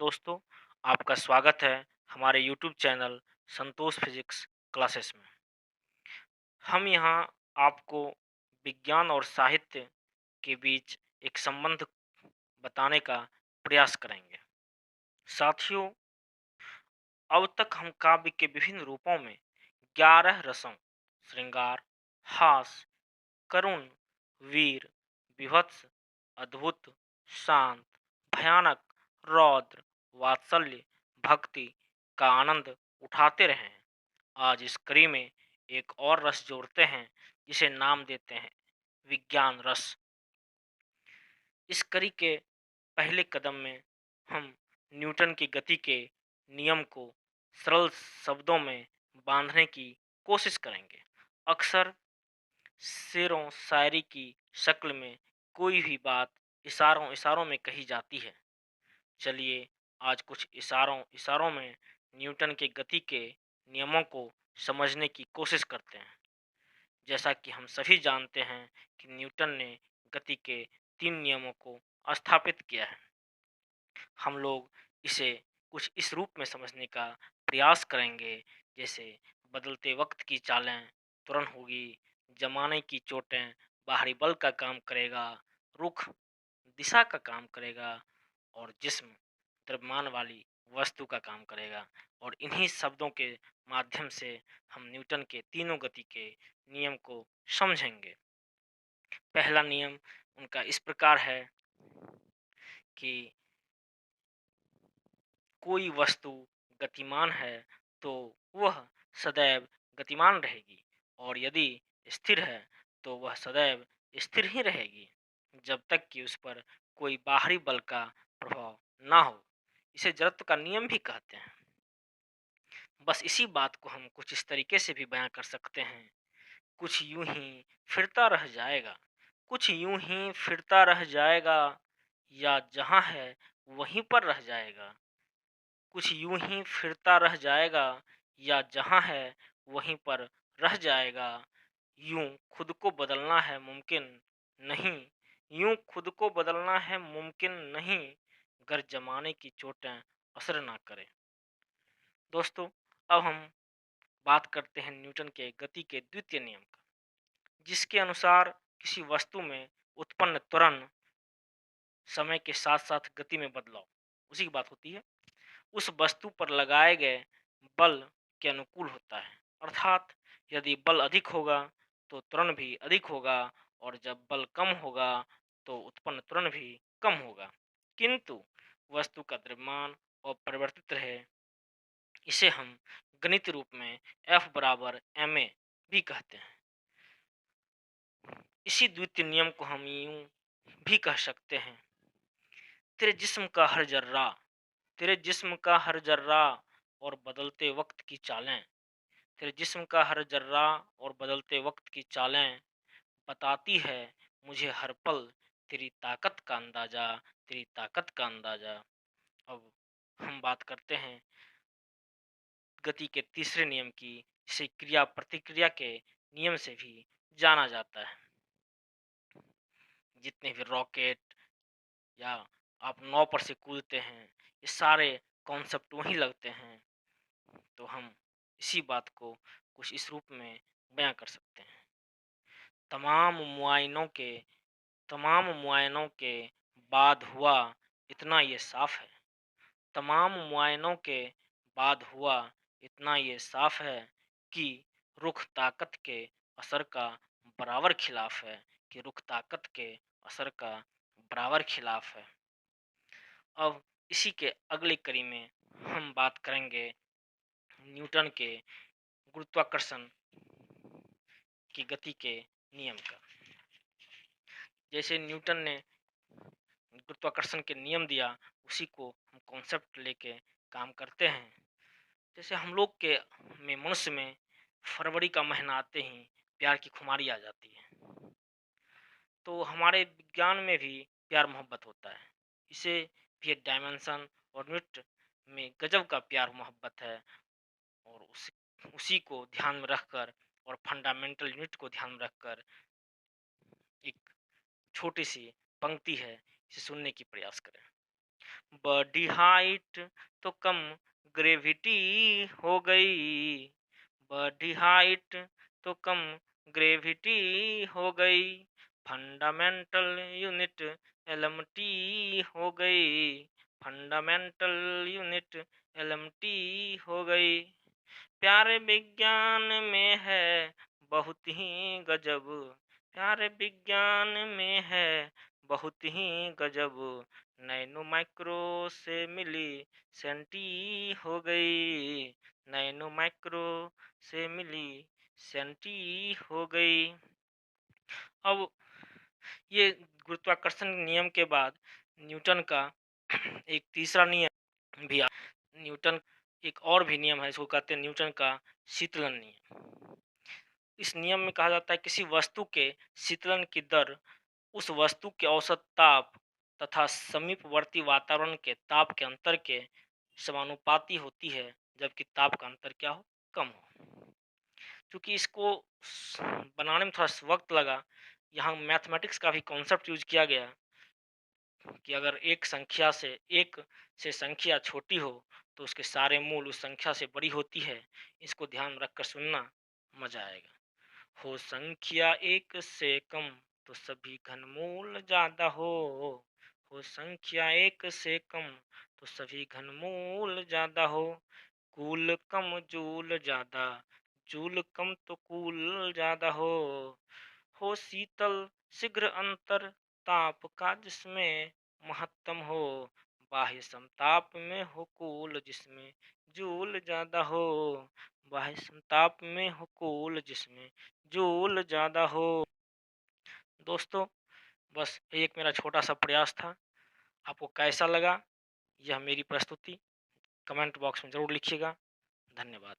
दोस्तों, आपका स्वागत है हमारे यूट्यूब चैनल संतोष फिजिक्स क्लासेस में। हम यहाँ आपको विज्ञान और साहित्य के बीच एक संबंध बताने का प्रयास करेंगे। साथियों, अब तक हम काव्य के विभिन्न रूपों में 11 रसों श्रृंगार, हास, करुण, वीर, विभत्स, अद्भुत, शांत, भयानक, रौद्र, वात्सल्य, भक्ति का आनंद उठाते रहे हैं। आज इस कड़ी में एक और रस जोड़ते हैं जिसे नाम देते हैं विज्ञान रस। इस कड़ी के पहले कदम में हम न्यूटन की गति के नियम को सरल शब्दों में बांधने की कोशिश करेंगे। अक्सर शेरों शायरी की शक्ल में कोई भी बात इशारों इशारों में कही जाती है। चलिए आज कुछ इशारों इशारों में न्यूटन के गति के नियमों को समझने की कोशिश करते हैं। जैसा कि हम सभी जानते हैं कि न्यूटन ने गति के 3 नियमों को स्थापित किया है। हम लोग इसे कुछ इस रूप में समझने का प्रयास करेंगे, जैसे बदलते वक्त की चालें तुरंत होगी, जमाने की चोटें बाहरी बल का काम करेगा, रुख दिशा का काम करेगा और जिस्म द्रव्यमान वाली वस्तु का काम करेगा। और इन्हीं शब्दों के माध्यम से हम न्यूटन के तीनों गति के नियम को समझेंगे। पहला नियम उनका इस प्रकार है कि कोई वस्तु गतिमान है तो वह सदैव गतिमान रहेगी, और यदि स्थिर है तो वह सदैव स्थिर ही रहेगी जब तक कि उस पर कोई बाहरी बल का प्रभाव ना हो। इसे जड़त्व का नियम भी कहते हैं। बस इसी बात को हम कुछ इस तरीके से भी बयां कर सकते हैं। कुछ यूं ही फिरता रह जाएगा, कुछ यूं ही फिरता रह जाएगा, या जहां है वहीं पर रह जाएगा। कुछ यूं ही फिरता रह जाएगा, या जहां है वहीं पर रह जाएगा। यूं खुद को बदलना है मुमकिन नहीं, यूं खुद को बदलना है मुमकिन नहीं, गर जमाने की चोटें असर ना करें। दोस्तों, अब हम बात करते हैं न्यूटन के गति के द्वितीय नियम का, जिसके अनुसार किसी वस्तु में उत्पन्न त्वरण समय के साथ साथ गति में बदलाव, उसी की बात होती है, उस वस्तु पर लगाए गए बल के अनुकूल होता है। अर्थात यदि बल अधिक होगा तो त्वरण भी अधिक होगा, और जब बल कम होगा तो उत्पन्न त्वरण भी कम होगा, किंतु वस्तु का द्रव्यमान अपरिवर्तित रहे। इसे हम गणित रूप में F बराबर ma भी कहते हैं। इसी द्वितीय नियम को हम यूं भी कह सकते हैं, तेरे जिस्म का हर जर्रा, तेरे जिस्म का हर जर्रा और बदलते वक्त की चालें, तेरे जिस्म का हर जर्रा और बदलते वक्त की चालें बताती है मुझे हर पल तेरी ताकत का अंदाजा, तेरी ताकत का अंदाजा। अब हम बात करते हैं गति के तीसरे नियम की, जिसे क्रिया प्रतिक्रिया के नियम से भी जाना जाता है। जितने भी रॉकेट या आप नाव पर से कूदते हैं, ये सारे कॉन्सेप्ट वहीं लगते हैं। तो हम इसी बात को कुछ इस रूप में बयां कर सकते हैं। तमाम मुआयनों के तमाम मुआयनों के बाद हुआ इतना ये साफ है, तमाम मुआयनों के बाद हुआ इतना ये साफ है कि रुख ताकत के असर का बराबर खिलाफ है, कि रुख ताकत के असर का बराबर खिलाफ है। अब इसी के अगली कड़ी में हम बात करेंगे न्यूटन के गुरुत्वाकर्षण की गति के नियम का। जैसे न्यूटन ने गुरुत्वाकर्षण के नियम दिया, उसी को हम कॉन्सेप्ट लेके काम करते हैं। जैसे हम लोग के में मनुष्य में फरवरी का महीना आते ही प्यार की खुमारी आ जाती है, तो हमारे विज्ञान में भी प्यार मोहब्बत होता है। इसे भी एक डायमेंशन और यूनिट में गजब का प्यार मोहब्बत है, और उसी को ध्यान में रखकर और फंडामेंटल यूनिट को ध्यान में रखकर एक छोटी सी पंक्ति है, इसे सुनने की प्रयास करें। बॉडी हाइट तो कम ग्रेविटी हो गई, बॉडी हाइट तो कम ग्रेविटी हो गई, फंडामेंटल यूनिट एलएमटी हो गई, फंडामेंटल यूनिट एलएमटी हो गई। प्यारे विज्ञान में है बहुत ही गजब, प्यारे विज्ञान में है बहुत ही गजब, नैनो माइक्रो से मिली सेंटी हो गई, नैनो माइक्रो से मिली सेंटी हो गई। अब ये गुरुत्वाकर्षण नियम के बाद न्यूटन का एक तीसरा नियम भी न्यूटन एक और भी नियम है, इसको कहते हैं न्यूटन का शीतलन नियम। इस नियम में कहा जाता है किसी वस्तु के शीतलन की दर उस वस्तु के औसत ताप तथा समीपवर्ती वातावरण के ताप के अंतर के समानुपाती होती है, जबकि ताप का अंतर क्या हो, कम हो। क्योंकि इसको बनाने में थोड़ा वक्त लगा, यहाँ मैथमेटिक्स का भी कॉन्सेप्ट यूज किया गया कि अगर एक से संख्या छोटी हो तो उसके सारे मूल उस संख्या से बड़ी होती है। इसको ध्यान में रखकर सुनना, मजा आएगा। हो संख्या एक से कम तो सभी घनमूल ज्यादा हो संख्या एक से कम तो सभी घनमूल ज्यादा हो, कूल कम जूल ज्यादा, जूल कम तो कूल ज्यादा हो शीतल शीघ्र अंतर ताप का जिसमें महत्तम हो, बाह्य समताप में हो कूल जिसमें जूल ज्यादा हो, बाह्य समताप में हो कूल जिसमें जूल ज्यादा हो। दोस्तों, बस एक मेरा छोटा सा प्रयास था। आपको कैसा लगा यह मेरी प्रस्तुति, कमेंट बॉक्स में ज़रूर लिखिएगा। धन्यवाद।